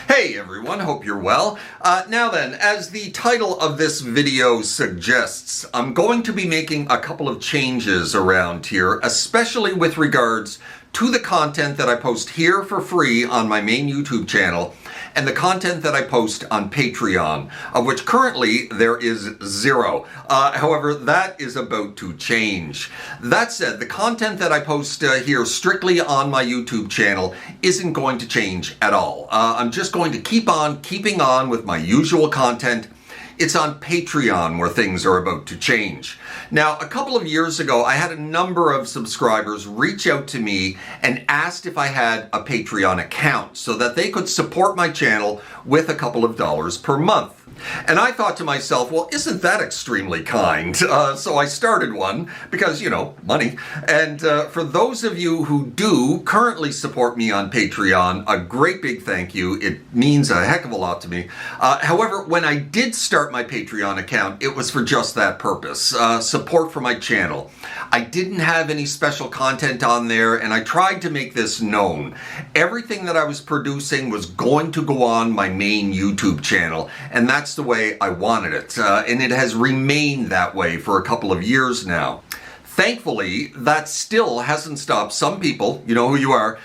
Hey everyone, hope you're well. Now then, as the title of this video suggests, I'm going to be making a couple of changes around here, especially with regards to the content that I post here for free on my main YouTube channel and the content that I post on Patreon, of which currently there is zero. However, that is about to change. That said, the content that I post here strictly on my YouTube channel isn't going to change at all. I'm just going to keep on keeping on with my usual content. It's on Patreon where things are about to change. Now, a couple of years ago, I had a number of subscribers reach out to me and asked if I had a Patreon account so that they could support my channel with a couple of dollars per month. And I thought to myself, well, isn't that extremely kind? So I started one because, you know, money. And for those of you who do currently support me on Patreon, a great big thank you. It means a heck of a lot to me. However, when I did start my Patreon account, it was for just that purpose, support for my channel. I didn't have any special content on there, and I tried to make this known. Everything that I was producing was going to go on my main YouTube channel, and that's the way I wanted it, and it has remained that way for a couple of years now. Thankfully, that still hasn't stopped some people, you know who you are,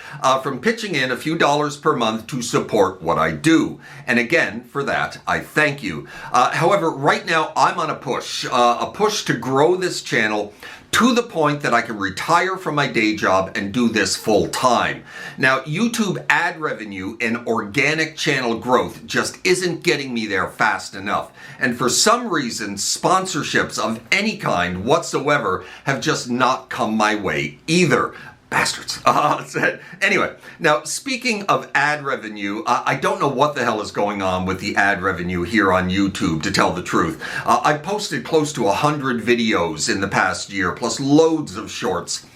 from pitching in a few dollars per month to support what I do. And again, for that, I thank you. However, right now I'm on a push to grow this channel to the point that I can retire from my day job and do this full time. Now, YouTube ad revenue and organic channel growth just isn't getting me there fast enough. And for some reason, sponsorships of any kind whatsoever have just not come my way either. Bastards. Anyway, now speaking of ad revenue, I don't know what the hell is going on with the ad revenue here on YouTube, to tell the truth. I've posted close to 100 videos in the past year, plus loads of shorts,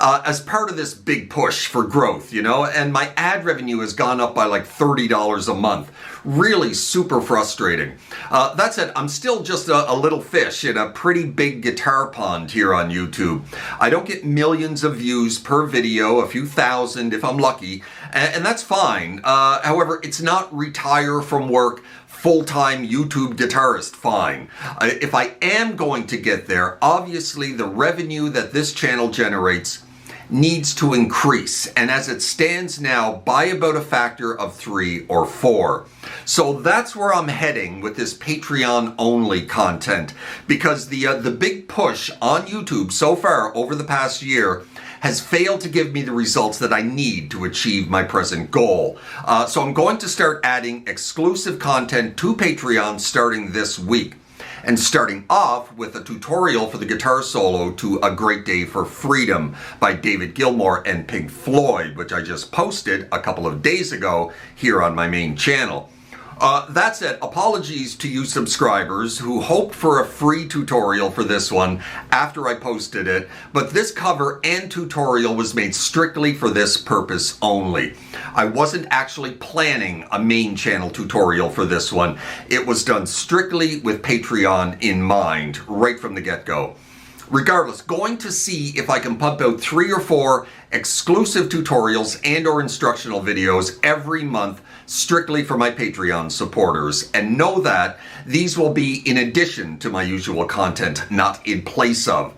as part of this big push for growth, you know, and my ad revenue has gone up by like $30 a month. Really super frustrating. That said, I'm still just a little fish in a pretty big guitar pond here on YouTube. I don't get millions of views per video, a few thousand if I'm lucky, and that's fine. However, it's not retire from work, full-time YouTube guitarist fine. If I am going to get there, obviously the revenue that this channel generates needs to increase, and as it stands now, by about a factor of 3 or 4. So that's where I'm heading with this Patreon only content, because the big push on YouTube so far over the past year has failed to give me the results that I need to achieve my present goal. So I'm going to start adding exclusive content to Patreon starting this week. And starting off with a tutorial for the guitar solo to A Great Day for Freedom by David Gilmour and Pink Floyd, which I just posted a couple of days ago here on my main channel. That said, apologies to you subscribers who hoped for a free tutorial for this one after I posted it, but this cover and tutorial was made strictly for this purpose only. I wasn't actually planning a main channel tutorial for this one. It was done strictly with Patreon in mind, right from the get-go. Regardless, going to see if I can pump out 3 or 4 exclusive tutorials and or instructional videos every month strictly for my Patreon supporters, and know that these will be in addition to my usual content, not in place of.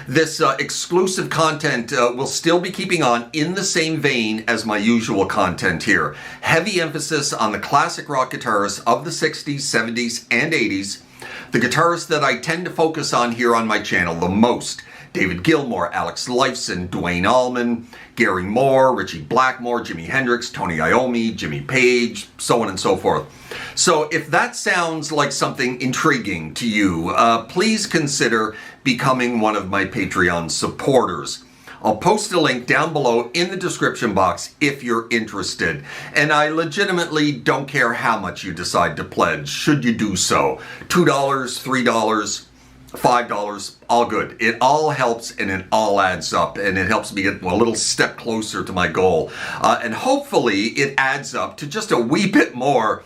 This exclusive content will still be keeping on in the same vein as my usual content here. Heavy emphasis on the classic rock guitarists of the 60s, 70s, and 80s. The guitarists that I tend to focus on here on my channel the most: David Gilmour, Alex Lifeson, Duane Allman, Gary Moore, Ritchie Blackmore, Jimi Hendrix, Tony Iommi, Jimmy Page, so on and so forth. So if that sounds like something intriguing to you, please consider becoming one of my Patreon supporters. I'll post a link down below in the description box if you're interested. And I legitimately don't care how much you decide to pledge, should you do so. $2, $3, $5, all good. It all helps and it all adds up, and it helps me get a little step closer to my goal. And hopefully it adds up to just a wee bit more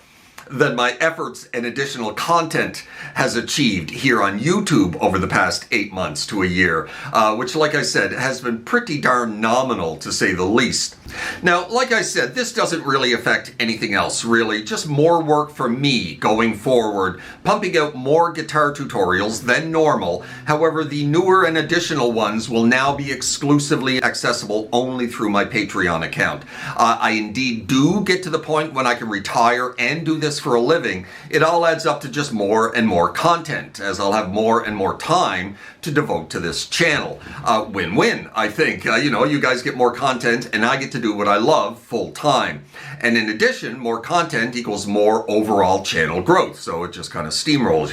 than my efforts and additional content has achieved here on YouTube over the past 8 months to a year, which, like I said, has been pretty darn nominal to say the least. Now, like I said, this doesn't really affect anything else, really. Just more work for me going forward, pumping out more guitar tutorials than normal. However, the newer and additional ones will now be exclusively accessible only through my Patreon account. I indeed do get to the point when I can retire and do this for a living. It all adds up to just more and more content, as I'll have more and more time to devote to this channel. Win-win, I think. You guys get more content and I get to do what I love full time. And in addition, more content equals more overall channel growth. So it just kind of steamrolls,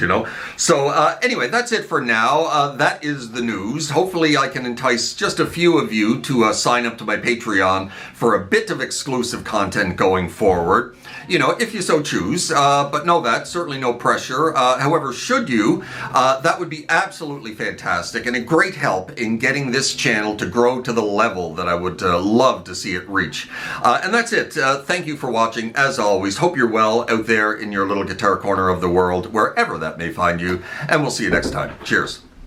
So anyway, that's it for now. That is the news. Hopefully I can entice just a few of you to sign up to my Patreon for a bit of exclusive content going forward. If you so choose, but know that, certainly no pressure. However, should you, that would be absolutely fantastic and a great help in getting this channel to grow to the level that I would love to see it reach. And that's it. Thank you for watching, as always. Hope you're well out there in your little guitar corner of the world, wherever that may find you, and we'll see you next time. Cheers.